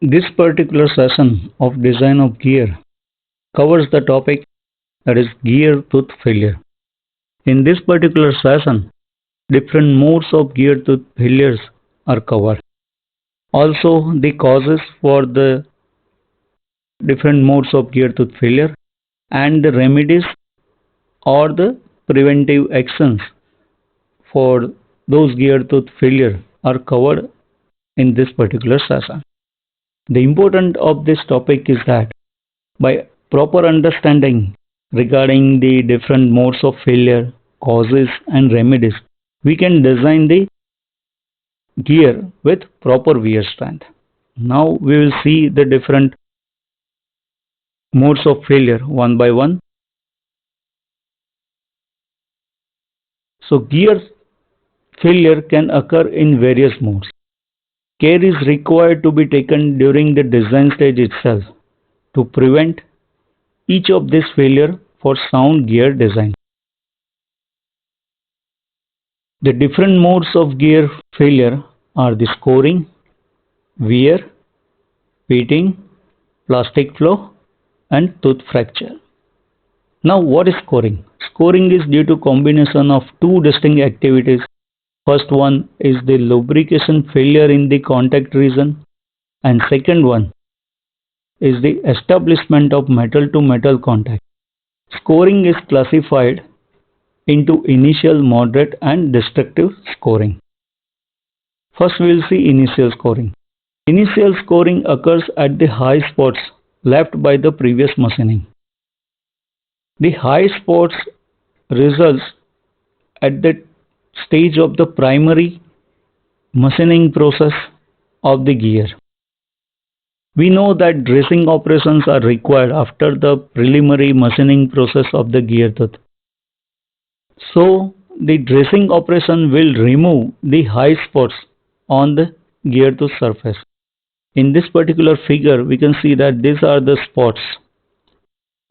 This particular session of design of gear covers the topic that is gear tooth failure. In this particular session, different modes of gear tooth failures are covered. Also, the causes for the different modes of gear tooth failure and the remedies or the preventive actions for those gear tooth failure are covered in this particular session. The importance of this topic is that by proper understanding regarding the different modes of failure, causes and remedies, we can design the gear with proper wear strength. Now we will see the different modes of failure one by one. So gear failure can occur in various modes. Care is required to be taken during the design stage itself to prevent each of these failure for sound gear design. The different modes of gear failure are the scoring, wear, pitting, plastic flow and tooth fracture. Now what is scoring? Scoring is due to combination of two distinct activities. First one is the lubrication failure in the contact region and second one is the establishment of metal to metal contact. Scoring is classified into initial, moderate and destructive scoring. First we will see initial scoring. Initial scoring occurs at the high spots left by the previous machining. The high spots results at the stage of the primary machining process of the gear. We know that dressing operations are required after the preliminary machining process of the gear tooth. So the dressing operation will remove the high spots on the gear tooth surface. In this particular figure we can see that these are the spots.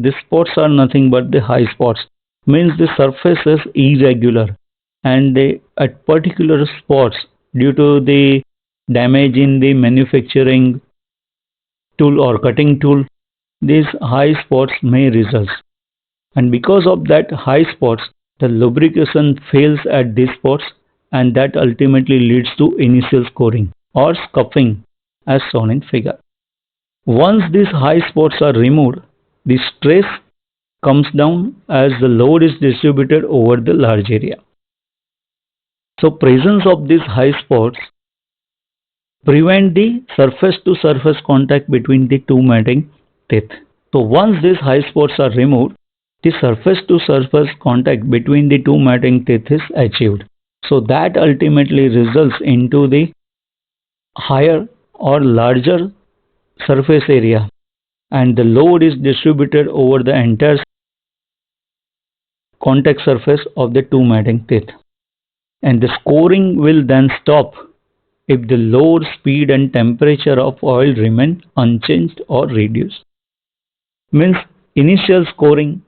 These spots are nothing but the high spots, means the surface is irregular and at particular spots due to the damage in the manufacturing tool or cutting tool, these high spots may result, and because of that high spots the lubrication fails at these spots and that ultimately leads to initial scoring or scuffing as shown in figure. Once these high spots are removed, the stress comes down as the load is distributed over the large area. So presence of these high spots prevent the surface to surface contact between the two mating teeth. So once these high spots are removed, the surface to surface contact between the two mating teeth is achieved. So that ultimately results into the higher or larger surface area and the load is distributed over the entire contact surface of the two mating teeth. And the scoring will then stop if the load, speed and temperature of oil remain unchanged or reduced. Means initial scoring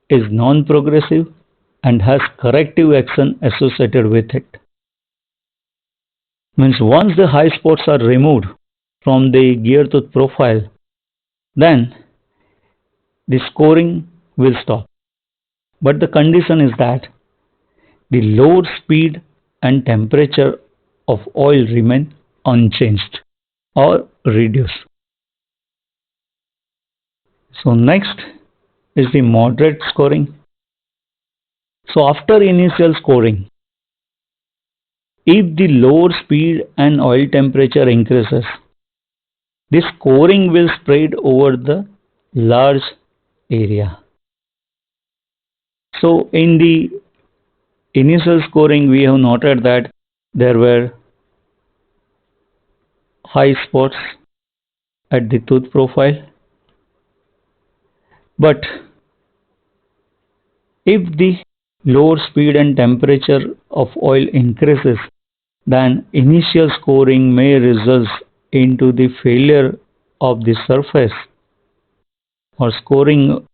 is non-progressive and has corrective action associated with it. Means once the high spots are removed from the gear tooth profile, then the scoring will stop. But the condition is that the load, speed and temperature of oil remain unchanged or reduced. So next is the moderate scoring. So after initial scoring, if the load, speed and oil temperature increases, the scoring will spread over the large area. So in the initial scoring we have noted that there were high spots at the tooth profile, but if the load, speed and temperature of oil increases, then initial scoring may result into the failure of the surface or scoring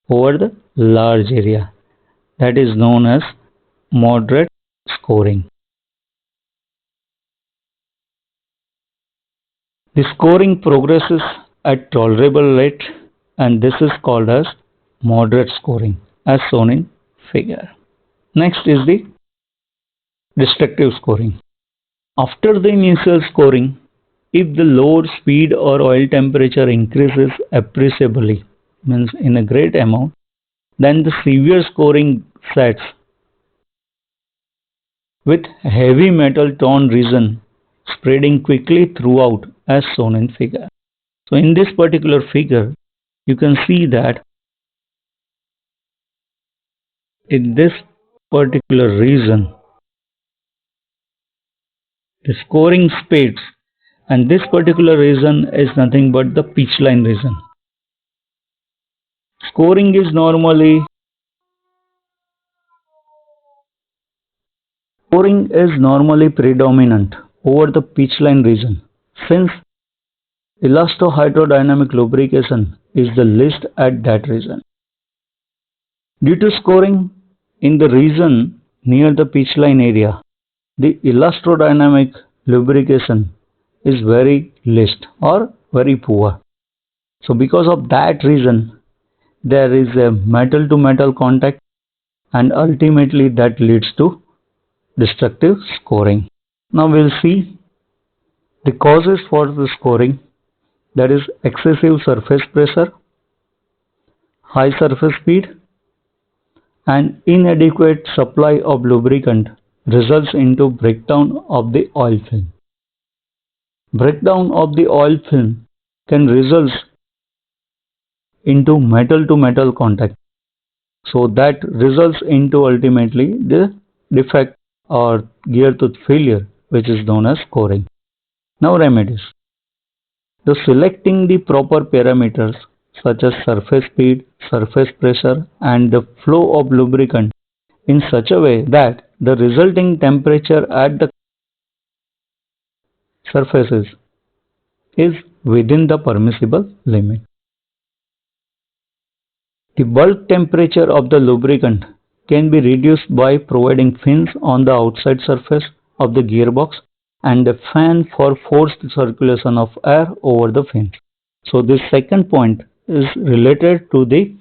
over the large area. That is known as moderate scoring. The scoring progresses at tolerable rate, and this is called as moderate scoring as shown in figure. Next is the destructive scoring. After the initial scoring, if the load, speed or oil temperature increases appreciably, means in a great amount, then the severe scoring sets with heavy metal torn region spreading quickly throughout as shown in figure. So in this particular figure, you can see that in this particular region, the scoring speeds, and this particular region is nothing but the pitch line region. Scoring is normally predominant over the pitch line region since elastohydrodynamic lubrication is the least at that region. Due to scoring in the region near the pitch line area, the elastodynamic lubrication is very least or very poor. So because of that reason, there is a metal to metal contact, and ultimately that leads to destructive scoring. Now we'll see the causes for the scoring, that is excessive surface pressure, high surface speed, and inadequate supply of lubricant results into breakdown of the oil film. Breakdown of the oil film can result into metal to metal contact. So that results into ultimately the defect or gear tooth failure, which is known as scoring. Now remedies. So selecting the proper parameters such as surface speed, surface pressure and the flow of lubricant in such a way that the resulting temperature at the surfaces is within the permissible limit. The bulk temperature of the lubricant can be reduced by providing fins on the outside surface of the gearbox and a fan for forced circulation of air over the fins. So this second point is related to the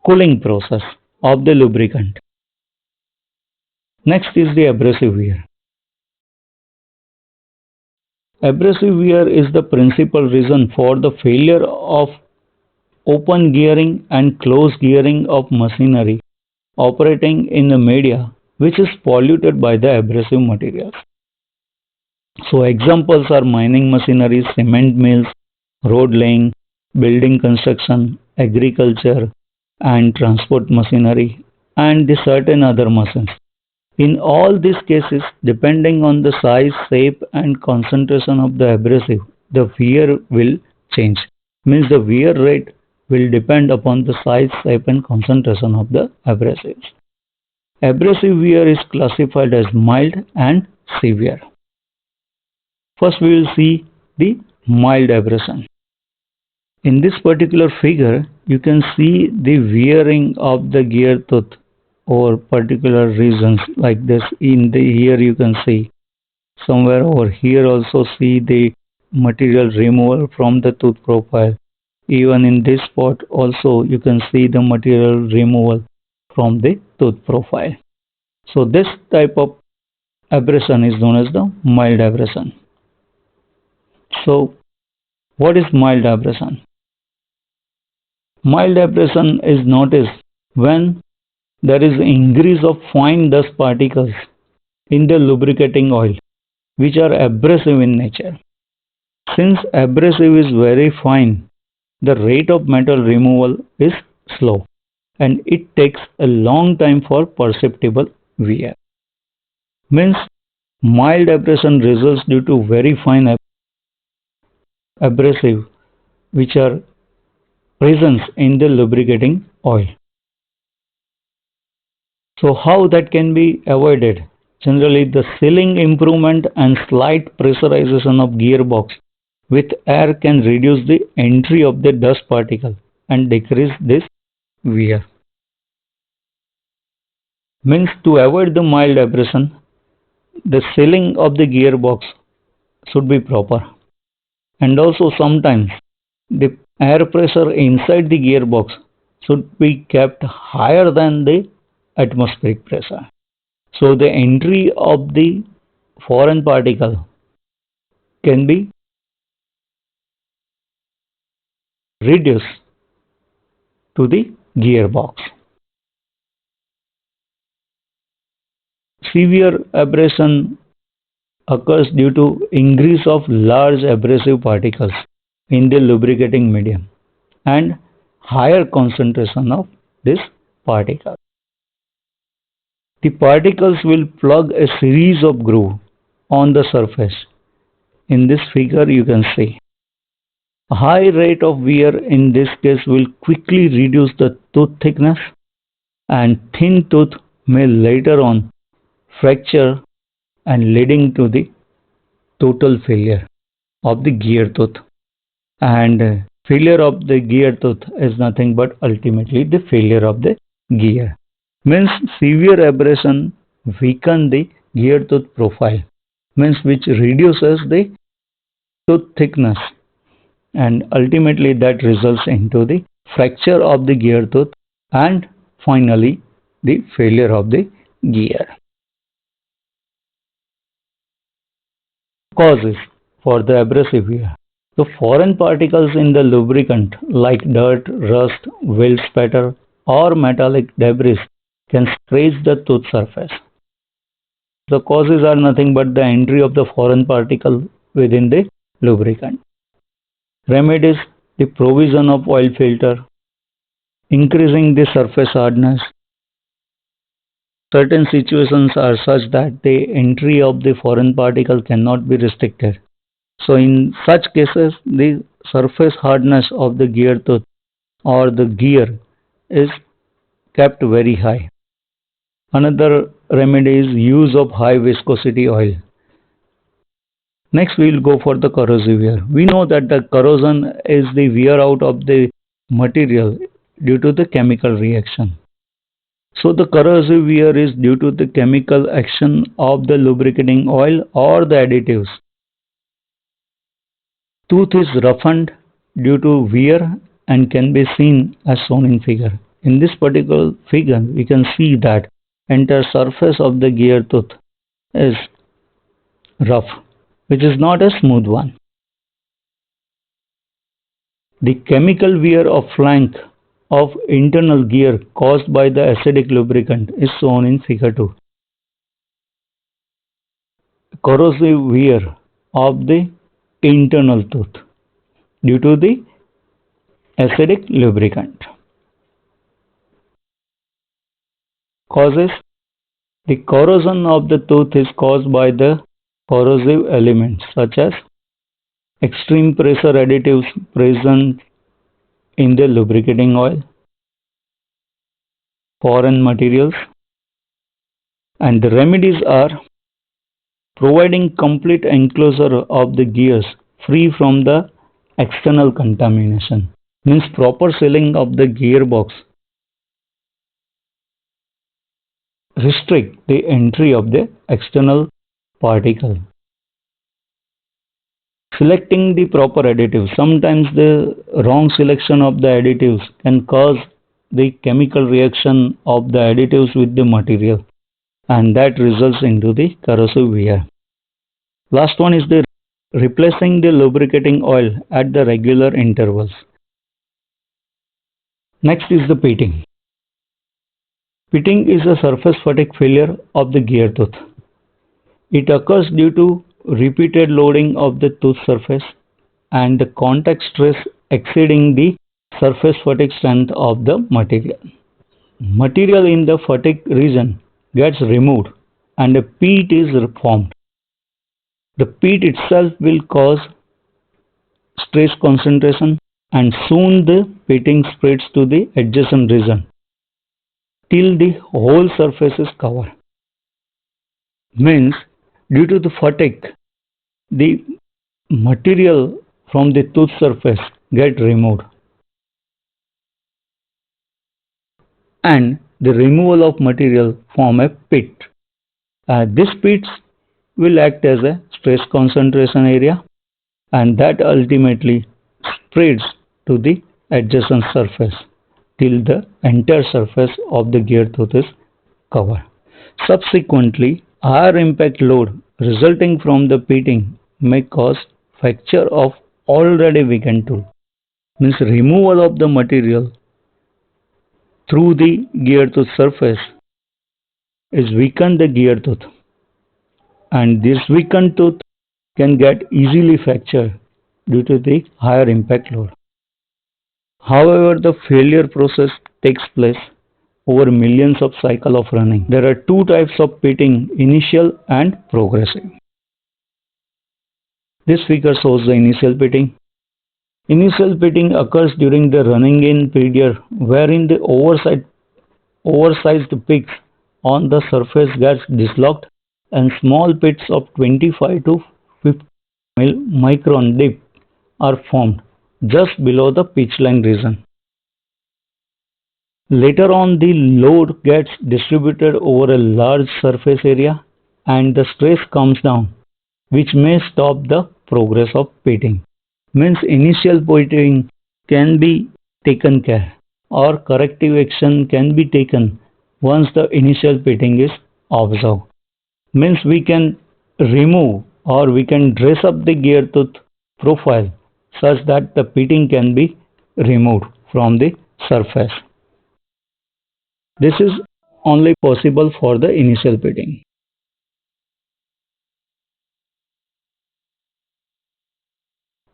cooling process of the lubricant. Next is the abrasive wear. Abrasive wear is the principal reason for the failure of open gearing and closed gearing of machinery operating in the media which is polluted by the abrasive materials. So examples are mining machinery, cement mills, road laying, building construction, agriculture and transport machinery and the certain other machines. In all these cases, depending on the size, shape and concentration of the abrasive, the wear will change. Means the wear rate will depend upon the size, shape and concentration of the abrasives. Abrasive wear is classified as mild and severe. First we will see the mild abrasion. In this particular figure, you can see the wearing of the gear tooth over particular regions like this. In the here you can see somewhere over here also see the material removal from the tooth profile. Even in this spot also you can see the material removal from the tooth profile. So this type of abrasion is known as the mild abrasion. So what is mild abrasion? Mild abrasion is noticed when there is increase of fine dust particles in the lubricating oil which are abrasive in nature. Since abrasive is very fine, the rate of metal removal is slow and it takes a long time for perceptible wear. Means mild abrasion results due to very fine abrasive which are present in the lubricating oil. So how that can be avoided? Generally the sealing improvement and slight pressurization of gearbox with air can reduce the entry of the dust particle and decrease this wear. Means to avoid the mild abrasion, the sealing of the gearbox should be proper. and also sometimes the air pressure inside the gearbox should be kept higher than the atmospheric pressure. So the entry of the foreign particle can be reduced to the gearbox. Severe abrasion occurs due to increase of large abrasive particles in the lubricating medium and higher concentration of this particle. The particles will plug a series of grooves on the surface. In this figure you can see a high rate of wear in this case will quickly reduce the tooth thickness, and thin tooth may later on fracture and leading to the total failure of the gear tooth. And failure of the gear tooth is nothing but ultimately the failure of the gear. Means severe abrasion weaken the gear tooth profile, means which reduces the tooth thickness, and ultimately that results into the fracture of the gear tooth and finally the failure of the gear. Causes for the abrasive wear. The foreign particles in the lubricant like dirt, rust, wheel spatter or metallic debris can scratch the tooth surface. The causes are nothing but the entry of the foreign particle within the lubricant. Remedies: the provision of oil filter, increasing the surface hardness. Certain situations are such that the entry of the foreign particle cannot be restricted. So in such cases, the surface hardness of the gear tooth or the gear is kept very high. Another remedy is use of high viscosity oil. Next we will go for the corrosive wear. We know that the corrosion is the wear out of the material due to the chemical reaction. So the corrosive wear is due to the chemical action of the lubricating oil or the additives. Tooth is roughened due to wear and can be seen as shown in figure. In this particular figure, we can see that entire surface of the gear tooth is rough, which is not a smooth one. The chemical wear of flank of internal gear caused by the acidic lubricant is shown in figure 2. Corrosive wear of the internal tooth due to the acidic lubricant. Causes: the corrosion of the tooth is caused by the corrosive elements such as extreme pressure additives present in the lubricating oil, foreign materials, and the remedies are providing complete enclosure of the gears free from the external contamination, means proper sealing of the gearbox restrict the entry of the external particle. Selecting the proper additives. Sometimes the wrong selection of the additives can cause the chemical reaction of the additives with the material, and that results into the corrosive wear. Last one is the replacing the lubricating oil at the regular intervals. Next is the pitting. Pitting is a surface fatigue failure of the gear tooth. It occurs due to repeated loading of the tooth surface and the contact stress exceeding the surface fatigue strength of the material. Material in the fatigue region gets removed and a peat is formed. The peat itself will cause stress concentration, and soon the pitting spreads to the adjacent region till the whole surface is covered. Means due to the fatigue, the material from the tooth surface get removed, and the removal of material form a pit. This pits will act as a stress concentration area, and that ultimately spreads to the adjacent surface till the entire surface of the gear tooth is covered. Subsequently, higher impact load resulting from the pitting may cause fracture of already weakened tooth. Means removal of the material through the gear tooth surface is weaken the gear tooth, and this weakened tooth can get easily fractured due to the higher impact load. However, the failure process takes place over millions of cycles of running. There are two types of pitting, initial and progressive. This figure shows the initial pitting. Initial pitting occurs during the running in period wherein the oversized peaks on the surface gets dislodged and small pits of 25 to 50 micron depth are formed just below the pitch line region. Later on, the load gets distributed over a large surface area and the stress comes down, which may stop the progress of pitting. Means initial pitting can be taken care or corrective action can be taken once the initial pitting is observed. Means we can remove or we can dress up the gear tooth profile such that the pitting can be removed from the surface. This is only possible for the initial pitting.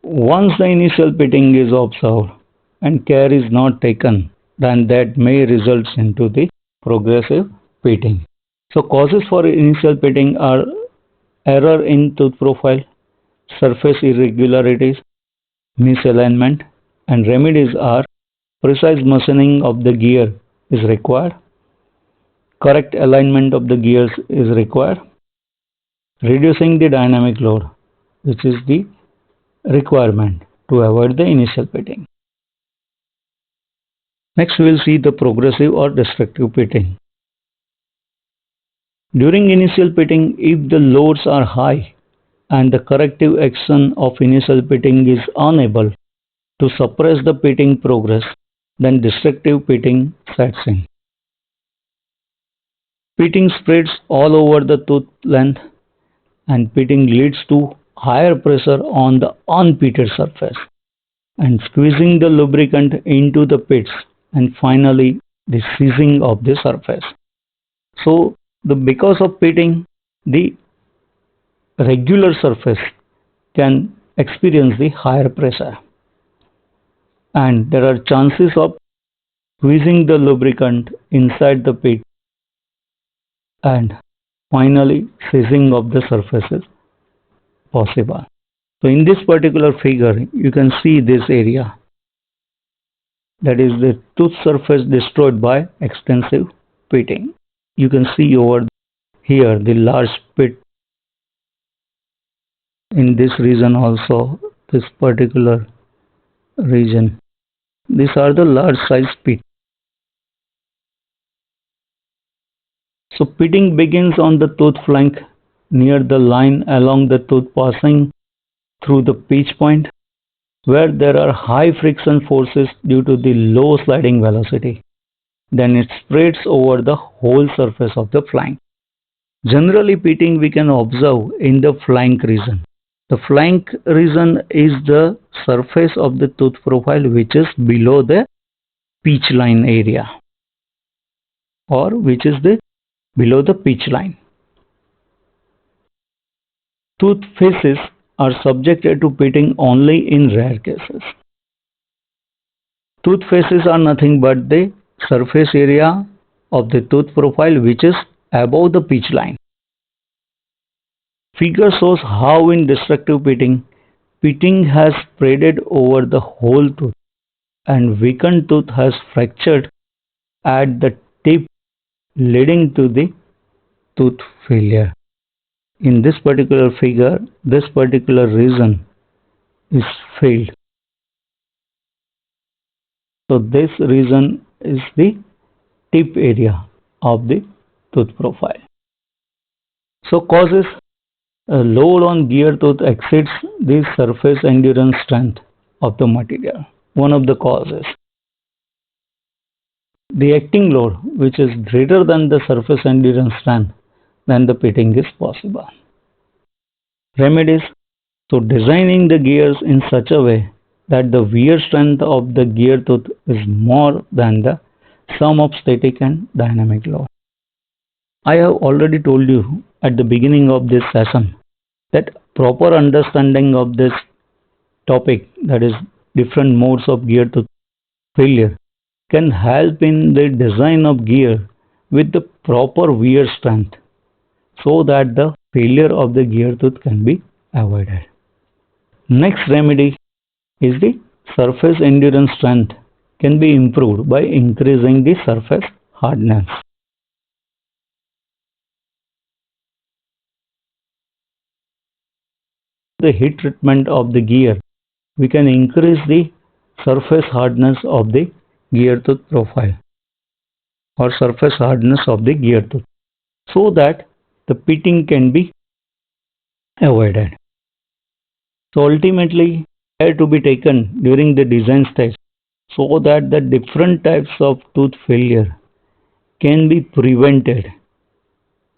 Once the initial pitting is observed and care is not taken, then that may result into the progressive pitting. So causes for initial pitting are error in tooth profile, surface irregularities, misalignment, and remedies are precise machining of the gear is required, correct alignment of the gears is required, reducing the dynamic load, which is the requirement to avoid the initial pitting. Next, we will see the progressive or destructive pitting. During initial pitting, if the loads are high and the corrective action of initial pitting is unable to suppress the pitting progress, then destructive pitting sets in. Pitting spreads all over the tooth length and pitting leads to higher pressure on the unpitted surface and squeezing the lubricant into the pits and finally the seizing of the surface. So because of pitting, the regular surface can experience the higher pressure and there are chances of squeezing the lubricant inside the pit and finally seizing of the surface is possible. So in this particular figure you can see this area, that is the tooth surface destroyed by extensive pitting. You can see over here the large pit in this region, also this particular region. These are the large size pit. So pitting begins on the tooth flank near the line along the tooth passing through the pitch point where there are high friction forces due to the low sliding velocity. Then it spreads over the whole surface of the flank. Generally, pitting we can observe in the flank region. The flank region is the surface of the tooth profile which is below the pitch line area or which is below the pitch line. Tooth faces are subjected to pitting only in rare cases. Tooth faces are nothing but the surface area of the tooth profile which is above the pitch line. Figure shows how in destructive pitting, pitting has spreaded over the whole tooth and weakened tooth has fractured at the tip leading to the tooth failure. In this particular figure, this particular region is failed. So this region is the tip area of the tooth profile. So causes A load on gear tooth exceeds the surface endurance strength of the material. One of the causes. The acting load, which is greater than the surface endurance strength, then the pitting is possible. Remedies. So designing the gears in such a way that the wear strength of the gear tooth is more than the sum of static and dynamic load. I have already told you at the beginning of this session that proper understanding of this topic, that is different modes of gear tooth failure, can help in the design of gear with the proper wear strength so that the failure of the gear tooth can be avoided. Next remedy is the surface endurance strength can be improved by increasing the surface hardness. The heat treatment of the gear, we can increase the surface hardness of the gear tooth profile or surface hardness of the gear tooth so that the pitting can be avoided. So ultimately, care to be taken during the design stage so that the different types of tooth failure can be prevented.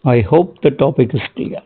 I hope the topic is clear.